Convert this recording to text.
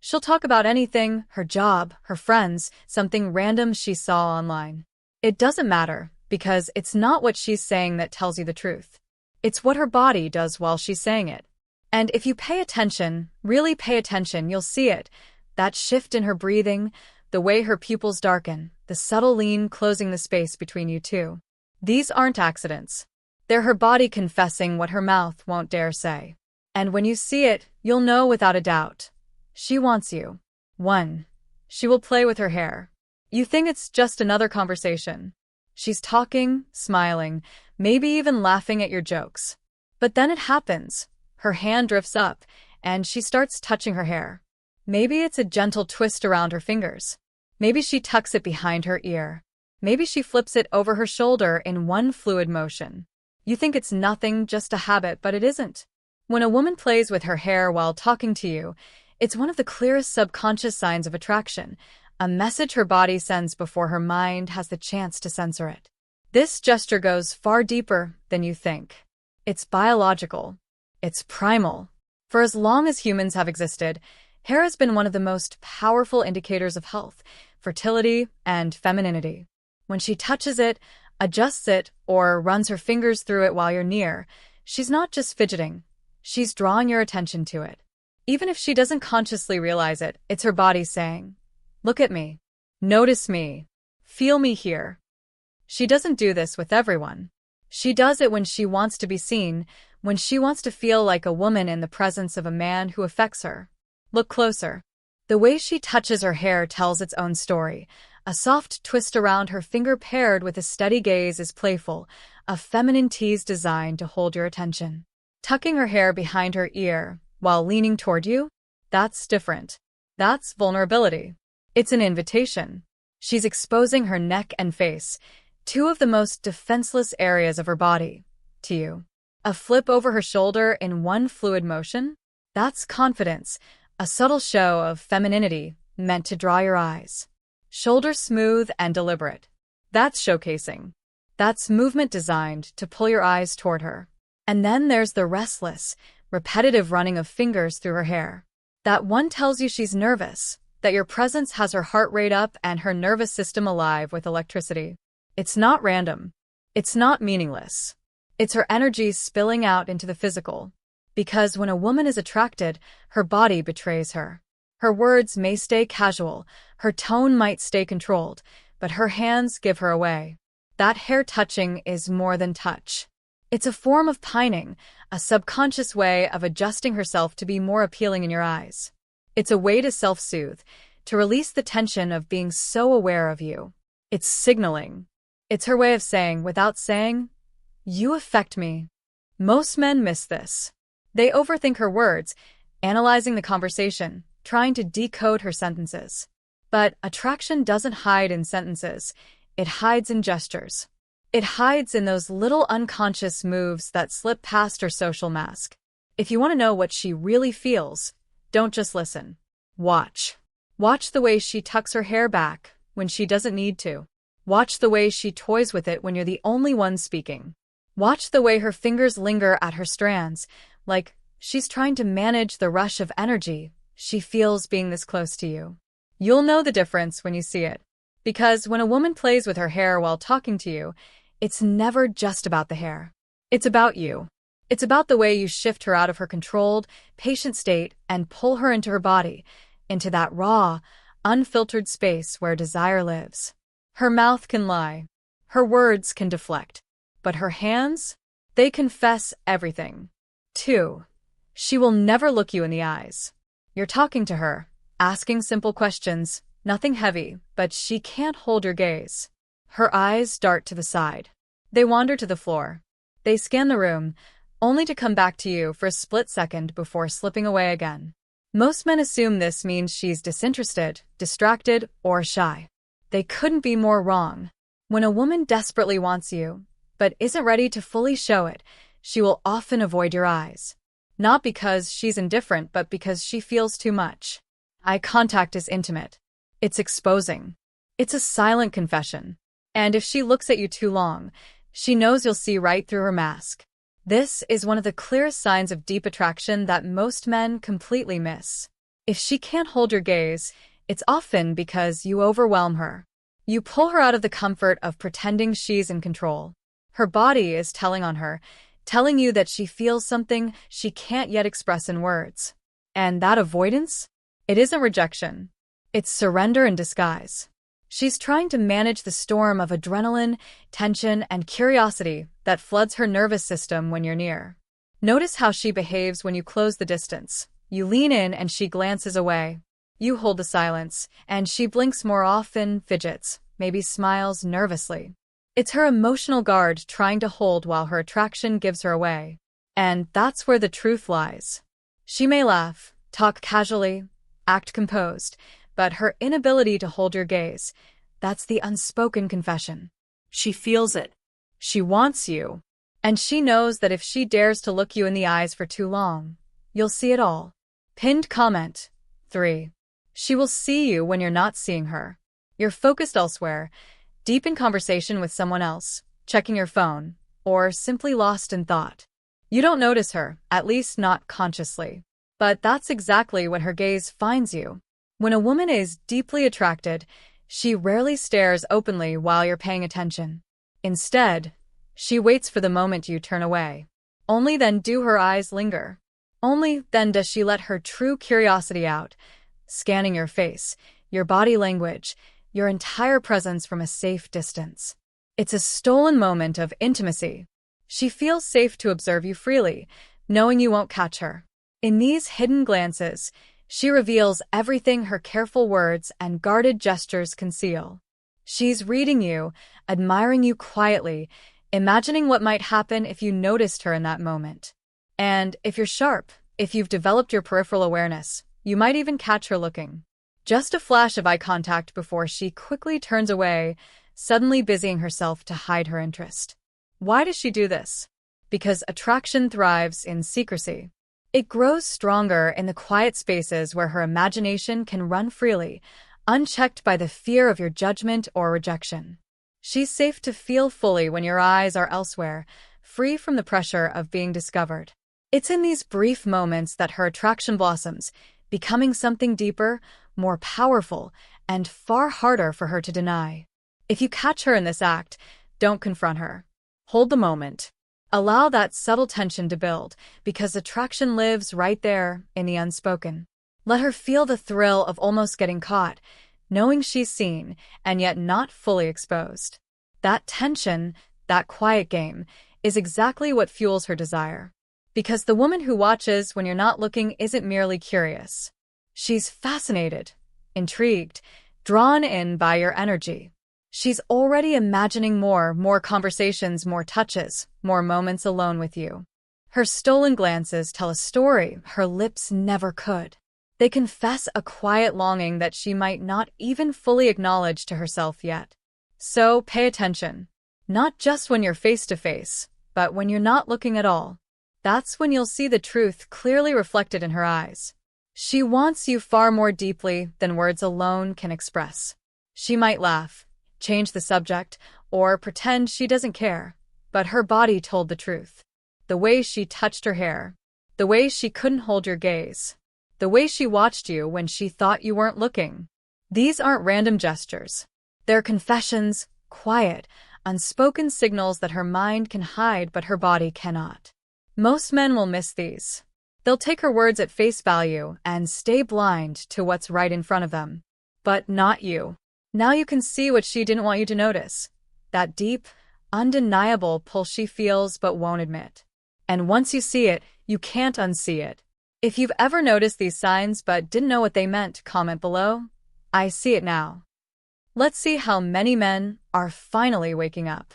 She'll talk about anything, her job, her friends, something random she saw online. It doesn't matter, because it's not what she's saying that tells you the truth. It's what her body does while she's saying it. And if you pay attention, really pay attention, you'll see it. That shift in her breathing, the way her pupils darken, the subtle lean closing the space between you two. These aren't accidents. They're her body confessing what her mouth won't dare say. And when you see it, you'll know without a doubt. She wants you. 1. She will play with her hair. You think it's just another conversation. She's talking, smiling, maybe even laughing at your jokes. But then it happens. Her hand drifts up, and she starts touching her hair. Maybe it's a gentle twist around her fingers. Maybe she tucks it behind her ear. Maybe she flips it over her shoulder in one fluid motion. You think it's nothing, just a habit, but it isn't. When a woman plays with her hair while talking to you, it's one of the clearest subconscious signs of attraction, a message her body sends before her mind has the chance to censor it. This gesture goes far deeper than you think. It's biological. It's primal. For as long as humans have existed, hair has been one of the most powerful indicators of health, fertility, and femininity. When she touches it, adjusts it, or runs her fingers through it while you're near, she's not just fidgeting. She's drawing your attention to it. Even if she doesn't consciously realize it, it's her body saying, "Look at me. Notice me. Feel me here." She doesn't do this with everyone. She does it when she wants to be seen, when she wants to feel like a woman in the presence of a man who affects her. Look closer. The way she touches her hair tells its own story. A soft twist around her finger paired with a steady gaze is playful, a feminine tease designed to hold your attention. Tucking her hair behind her ear while leaning toward you? That's different. That's vulnerability. It's an invitation. She's exposing her neck and face, two of the most defenseless areas of her body, to you. A flip over her shoulder in one fluid motion? That's confidence, a subtle show of femininity meant to draw your eyes. Shoulders smooth and deliberate. That's showcasing. That's movement designed to pull your eyes toward her. And then there's the restless, repetitive running of fingers through her hair. That one tells you she's nervous, that your presence has her heart rate up and her nervous system alive with electricity. It's not random. It's not meaningless. It's her energy spilling out into the physical. Because when a woman is attracted, her body betrays her. Her words may stay casual, her tone might stay controlled, but her hands give her away. That hair touching is more than touch. It's a form of pining, a subconscious way of adjusting herself to be more appealing in your eyes. It's a way to self-soothe, to release the tension of being so aware of you. It's signaling. It's her way of saying, without saying, "You affect me." Most men miss this. They overthink her words, analyzing the conversation, trying to decode her sentences. But attraction doesn't hide in sentences. It hides in gestures. It hides in those little unconscious moves that slip past her social mask. If you want to know what she really feels, don't just listen. Watch. Watch the way she tucks her hair back when she doesn't need to. Watch the way she toys with it when you're the only one speaking. Watch the way her fingers linger at her strands, like she's trying to manage the rush of energy she feels being this close to you. You'll know the difference when you see it. Because when a woman plays with her hair while talking to you, it's never just about the hair. It's about you. It's about the way you shift her out of her controlled, patient state and pull her into her body, into that raw, unfiltered space where desire lives. Her mouth can lie. Her words can deflect. But her hands? They confess everything. 2. She will never look you in the eyes. You're talking to her, asking simple questions, nothing heavy, but she can't hold your gaze. Her eyes dart to the side. They wander to the floor. They scan the room, only to come back to you for a split second before slipping away again. Most men assume this means she's disinterested, distracted, or shy. They couldn't be more wrong. When a woman desperately wants you, but isn't ready to fully show it, she will often avoid your eyes. Not because she's indifferent, but because she feels too much. Eye contact is intimate. It's exposing. It's a silent confession. And if she looks at you too long, she knows you'll see right through her mask. This is one of the clearest signs of deep attraction that most men completely miss. If she can't hold your gaze, it's often because you overwhelm her. You pull her out of the comfort of pretending she's in control. Her body is telling on her, telling you that she feels something she can't yet express in words. And that avoidance? It isn't rejection. It's surrender in disguise. She's trying to manage the storm of adrenaline, tension, and curiosity that floods her nervous system when you're near. Notice how she behaves when you close the distance. You lean in and she glances away. You hold the silence, and she blinks more often, fidgets, maybe smiles nervously. It's her emotional guard trying to hold while her attraction gives her away. And that's where the truth lies. She may laugh, talk casually, act composed, but her inability to hold your gaze, that's the unspoken confession. She feels it. She wants you. And she knows that if she dares to look you in the eyes for too long, you'll see it all. Pinned comment 3. She will see you when you're not seeing her. You're focused elsewhere, deep in conversation with someone else, checking your phone, or simply lost in thought. You don't notice her, at least not consciously. But that's exactly when her gaze finds you. When a woman is deeply attracted, she rarely stares openly while you're paying attention. Instead, she waits for the moment you turn away. Only then do her eyes linger. Only then does she let her true curiosity out, scanning your face, your body language, your entire presence from a safe distance. It's a stolen moment of intimacy. She feels safe to observe you freely, knowing you won't catch her. In these hidden glances, she reveals everything her careful words and guarded gestures conceal. She's reading you, admiring you quietly, imagining what might happen if you noticed her in that moment. And if you're sharp, if you've developed your peripheral awareness, you might even catch her looking. Just a flash of eye contact before she quickly turns away, suddenly busying herself to hide her interest. Why does she do this? Because attraction thrives in secrecy. It grows stronger in the quiet spaces where her imagination can run freely, unchecked by the fear of your judgment or rejection. She's safe to feel fully when your eyes are elsewhere, free from the pressure of being discovered. It's in these brief moments that her attraction blossoms, becoming something deeper, more powerful, and far harder for her to deny. If you catch her in this act, don't confront her. Hold the moment. Allow that subtle tension to build, because attraction lives right there in the unspoken. Let her feel the thrill of almost getting caught, knowing she's seen, and yet not fully exposed. That tension, that quiet game, is exactly what fuels her desire. Because the woman who watches when you're not looking isn't merely curious. She's fascinated, intrigued, drawn in by your energy. She's already imagining more conversations, more touches, more moments alone with you. Her stolen glances tell a story her lips never could. They confess a quiet longing that she might not even fully acknowledge to herself yet. So pay attention. Not just when you're face to face, but when you're not looking at all. That's when you'll see the truth clearly reflected in her eyes. She wants you far more deeply than words alone can express. She might laugh, change the subject, or pretend she doesn't care, but her body told the truth. The way she touched her hair, the way she couldn't hold your gaze, the way she watched you when she thought you weren't looking. These aren't random gestures. They're confessions, quiet, unspoken signals that her mind can hide but her body cannot. Most men will miss these. They'll take her words at face value and stay blind to what's right in front of them. But not you. Now you can see what she didn't want you to notice. That deep, undeniable pull she feels but won't admit. And once you see it, you can't unsee it. If you've ever noticed these signs but didn't know what they meant, comment below. I see it now. Let's see how many men are finally waking up.